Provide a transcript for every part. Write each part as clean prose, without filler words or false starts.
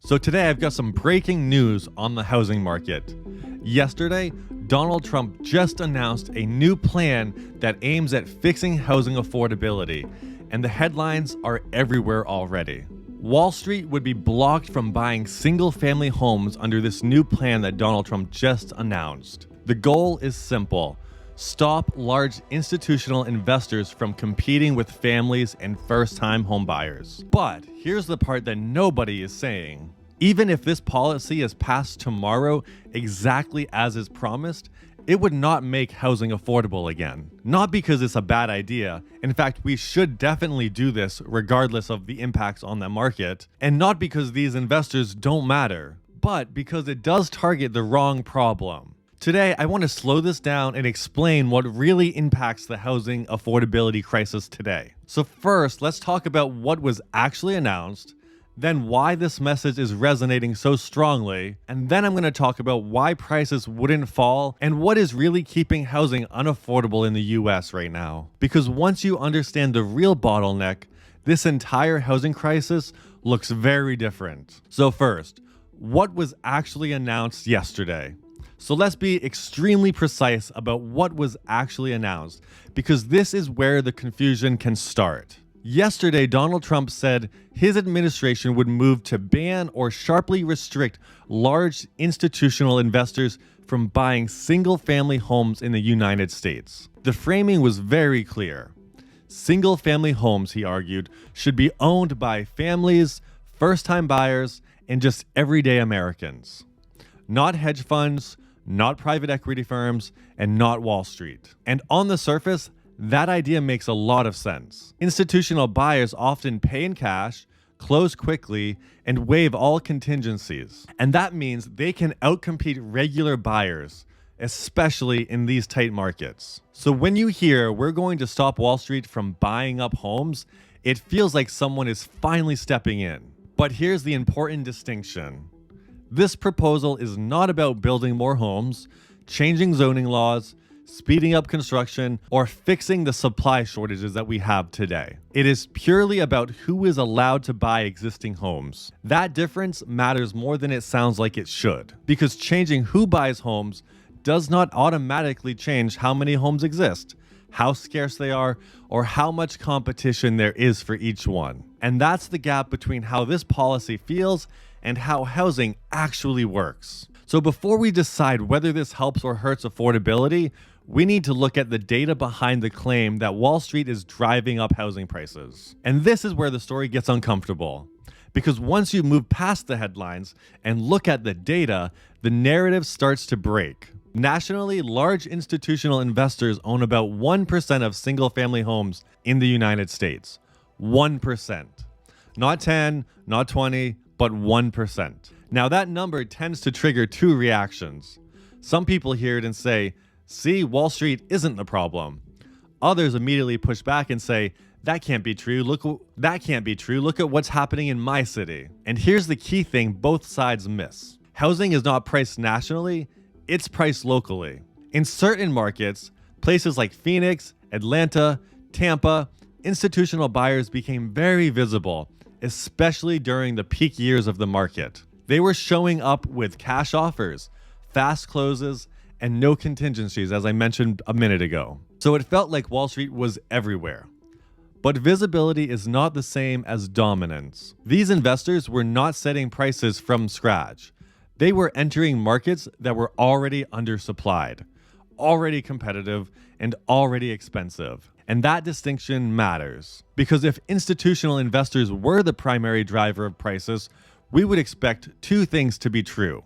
So today I've got some breaking news on the housing market. Yesterday, Donald Trump just announced a new plan that aims at fixing housing affordability, and the headlines are everywhere already. Wall Street would be blocked from buying single-family homes under this new plan that Donald Trump just announced. The goal is simple: stop large institutional investors from competing with families and first-time homebuyers. But here's the part that nobody is saying. Even if this policy is passed tomorrow exactly as is promised, it would not make housing affordable again. Not because it's a bad idea. In fact, we should definitely do this regardless of the impacts on the market, and not because these investors don't matter, but because it does target the wrong problem. Today, I want to slow this down and explain what really impacts the housing affordability crisis today. So first, let's talk about what was actually announced, then why this message is resonating so strongly, and then I'm going to talk about why prices wouldn't fall and what is really keeping housing unaffordable in the US right now. Because once you understand the real bottleneck, this entire housing crisis looks very different. So first, what was actually announced yesterday? So let's be extremely precise about what was actually announced, because this is where the confusion can start. Yesterday, Donald Trump said his administration would move to ban or sharply restrict large institutional investors from buying single-family homes in the United States. The framing was very clear. Single-family homes, he argued, should be owned by families, first-time buyers, and just everyday Americans. Not hedge funds, not private equity firms, and not Wall Street. And on the surface, that idea makes a lot of sense. Institutional buyers often pay in cash, close quickly, and waive all contingencies. And that means they can outcompete regular buyers, especially in these tight markets. So when you hear we're going to stop Wall Street from buying up homes, it feels like someone is finally stepping in. But here's the important distinction. This proposal is not about building more homes, changing zoning laws, speeding up construction, or fixing the supply shortages that we have today. It is purely about who is allowed to buy existing homes. That difference matters more than it sounds like it should, because changing who buys homes does not automatically change how many homes exist, how scarce they are, or how much competition there is for each one. And that's the gap between how this policy feels and how housing actually works. So before we decide whether this helps or hurts affordability, we need to look at the data behind the claim that Wall Street is driving up housing prices. And this is where the story gets uncomfortable. Because once you move past the headlines and look at the data, the narrative starts to break. Nationally, large institutional investors own about 1% of single-family homes in the United States. 1%. Not 10, not 20, but 1%. Now that number tends to trigger two reactions. Some people hear it and say, see, Wall Street isn't the problem. Others immediately push back and say, that can't be true. Look at what's happening in my city. And here's the key thing both sides miss. Housing is not priced nationally, it's priced locally. In certain markets, places like Phoenix, Atlanta, Tampa, institutional buyers became very visible, especially during the peak years of the market. They were showing up with cash offers, fast closes, and no contingencies, as I mentioned a minute ago. So it felt like Wall Street was everywhere. But visibility is not the same as dominance. These investors were not setting prices from scratch. They were entering markets that were already undersupplied, already competitive, and already expensive. And that distinction matters, because if institutional investors were the primary driver of prices, we would expect two things to be true.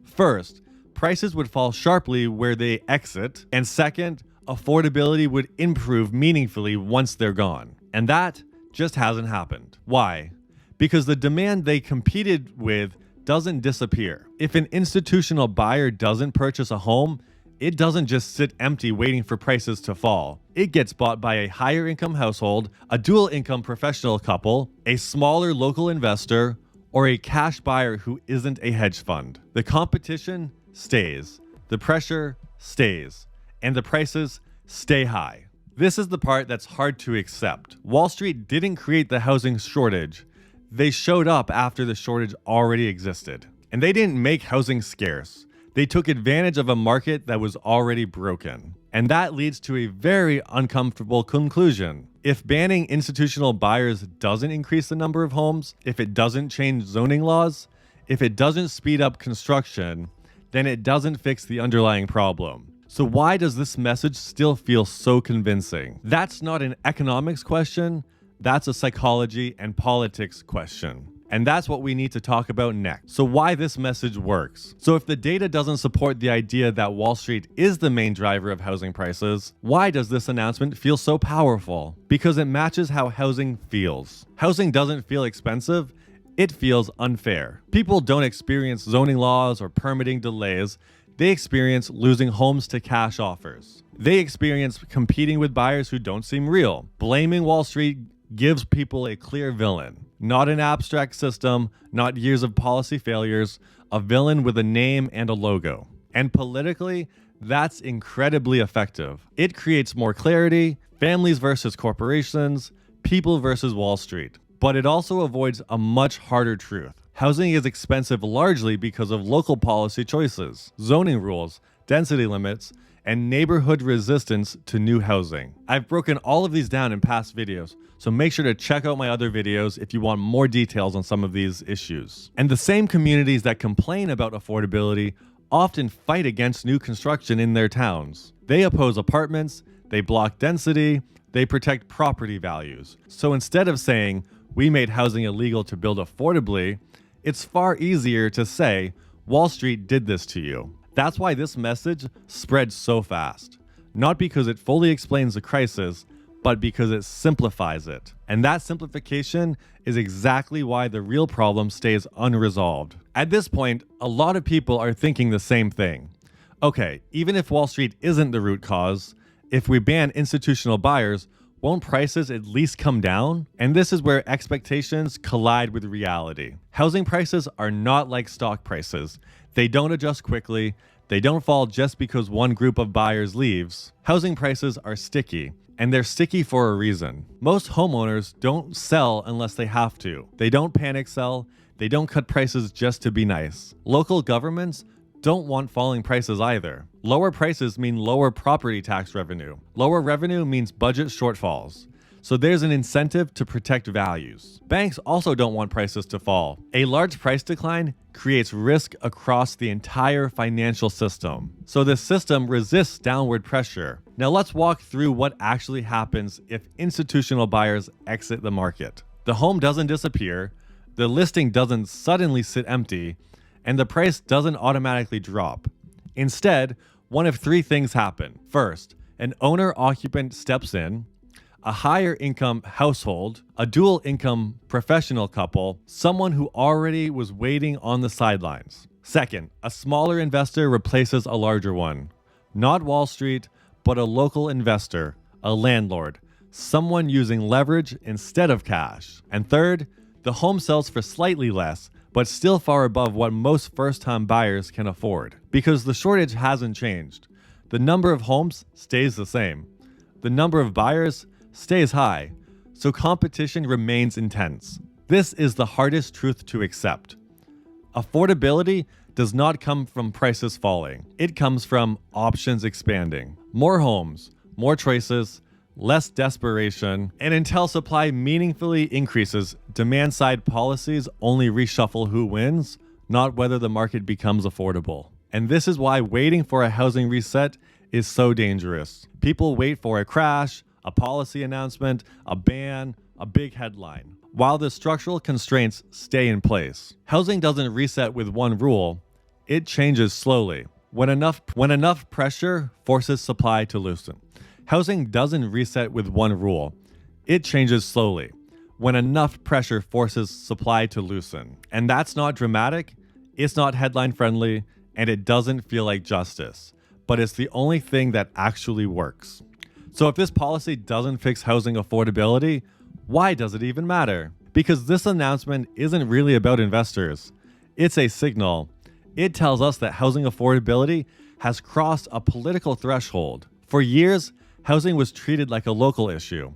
First, prices would fall sharply where they exit, and second, affordability would improve meaningfully once they're gone. And that just hasn't happened. Why? Because the demand they competed with doesn't disappear. If an institutional buyer doesn't purchase a home, it doesn't just sit empty waiting for prices to fall. It gets bought by a higher income household, a dual income professional couple, a smaller local investor, or a cash buyer who isn't a hedge fund. The competition stays, the pressure stays, and the prices stay high. This is the part that's hard to accept. Wall Street didn't create the housing shortage. They showed up after the shortage already existed. And they didn't make housing scarce. They took advantage of a market that was already broken. And that leads to a very uncomfortable conclusion. If banning institutional buyers doesn't increase the number of homes, if it doesn't change zoning laws, if it doesn't speed up construction, then it doesn't fix the underlying problem. So why does this message still feel so convincing? That's not an economics question, that's a psychology and politics question. And that's what we need to talk about next. So why this message works. So if the data doesn't support the idea that Wall Street is the main driver of housing prices, why does this announcement feel so powerful? Because it matches how housing feels. Housing doesn't feel expensive, it feels unfair. People don't experience zoning laws or permitting delays. They experience losing homes to cash offers. They experience competing with buyers who don't seem real. Blaming Wall Street gives people a clear villain. Not an abstract system, not years of policy failures, a villain with a name and a logo. And politically, that's incredibly effective. It creates more clarity, families versus corporations, people versus Wall Street. But it also avoids a much harder truth. Housing is expensive largely because of local policy choices, zoning rules, density limits, and neighborhood resistance to new housing. I've broken all of these down in past videos, so make sure to check out my other videos if you want more details on some of these issues. And the same communities that complain about affordability often fight against new construction in their towns. They oppose apartments, they block density, they protect property values. So instead of saying, we made housing illegal to build affordably, it's far easier to say, Wall Street did this to you. That's why this message spreads so fast. Not because it fully explains the crisis, but because it simplifies it. And that simplification is exactly why the real problem stays unresolved. At this point, a lot of people are thinking the same thing. Okay, even if Wall Street isn't the root cause, if we ban institutional buyers, won't prices at least come down? And this is where expectations collide with reality. Housing prices are not like stock prices. They don't adjust quickly. They don't fall just because one group of buyers leaves. Housing prices are sticky, and they're sticky for a reason. Most homeowners don't sell unless they have to. They don't panic sell. They don't cut prices just to be nice. Local governments don't want falling prices either. Lower prices mean lower property tax revenue. Lower revenue means budget shortfalls. So there's an incentive to protect values. Banks also don't want prices to fall. A large price decline creates risk across the entire financial system. So the system resists downward pressure. Now let's walk through what actually happens if institutional buyers exit the market. The home doesn't disappear, the listing doesn't suddenly sit empty, and the price doesn't automatically drop. Instead, one of three things happen. First, an owner-occupant steps in, a higher income household, a dual income professional couple, someone who already was waiting on the sidelines. Second, a smaller investor replaces a larger one. Not Wall Street, but a local investor, a landlord, someone using leverage instead of cash. And third, the home sells for slightly less, but still far above what most first-time buyers can afford. Because the shortage hasn't changed. The number of homes stays the same. The number of buyers stays high, so competition remains intense. This is the hardest truth to accept. Affordability does not come from prices falling. It comes from options expanding. More homes, more choices, less desperation, and until supply meaningfully increases, demand-side policies only reshuffle who wins, not whether the market becomes affordable. And this is why waiting for a housing reset is so dangerous. People wait for a crash, a policy announcement, a ban, a big headline, while the structural constraints stay in place. Housing doesn't reset with one rule, it changes slowly. When enough pressure forces supply to loosen. Housing doesn't reset with one rule, it changes slowly. When enough pressure forces supply to loosen. And that's not dramatic, it's not headline friendly, and it doesn't feel like justice. But it's the only thing that actually works. So if this policy doesn't fix housing affordability, why does it even matter? Because this announcement isn't really about investors. It's a signal. It tells us that housing affordability has crossed a political threshold. For years, housing was treated like a local issue,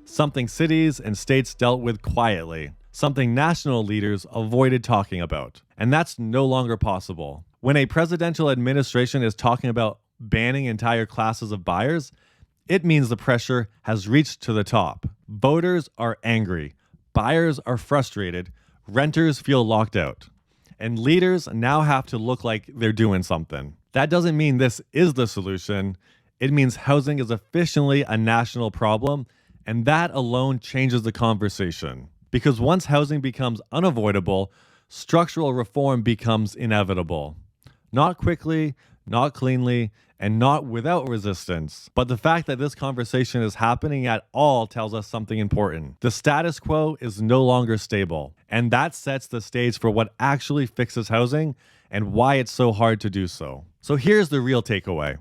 something cities and states dealt with quietly, something national leaders avoided talking about. And that's no longer possible. When a presidential administration is talking about banning entire classes of buyers, it means the pressure has reached to the top. Voters are angry, buyers are frustrated, renters feel locked out. And leaders now have to look like they're doing something. That doesn't mean this is the solution. It means housing is officially a national problem, and that alone changes the conversation. Because once housing becomes unavoidable, structural reform becomes inevitable. Not quickly, not cleanly, and not without resistance. But the fact that this conversation is happening at all tells us something important. The status quo is no longer stable, and that sets the stage for what actually fixes housing and why it's so hard to do so. So here's the real takeaway.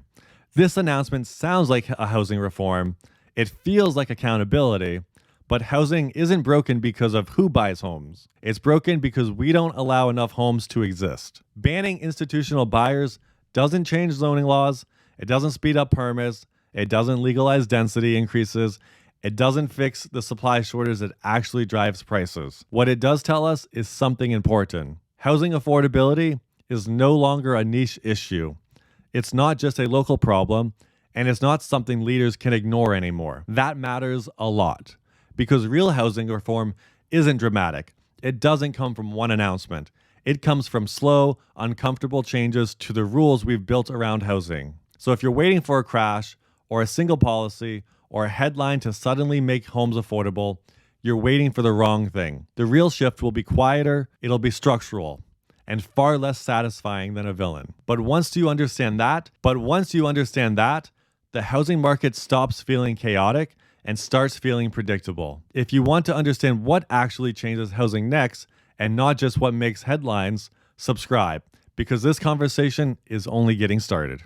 This announcement sounds like a housing reform. It feels like accountability, but housing isn't broken because of who buys homes. It's broken because we don't allow enough homes to exist. Banning institutional buyers doesn't change zoning laws, it doesn't speed up permits, it doesn't legalize density increases, it doesn't fix the supply shortage that actually drives prices. What it does tell us is something important. Housing affordability is no longer a niche issue. It's not just a local problem, and it's not something leaders can ignore anymore. That matters a lot, because real housing reform isn't dramatic. It doesn't come from one announcement. It comes from slow, uncomfortable changes to the rules we've built around housing. So if you're waiting for a crash, or a single policy, or a headline to suddenly make homes affordable, you're waiting for the wrong thing. The real shift will be quieter, it'll be structural, and far less satisfying than a villain. But once you understand that, the housing market stops feeling chaotic and starts feeling predictable. If you want to understand what actually changes housing next, and not just what makes headlines, subscribe, because this conversation is only getting started.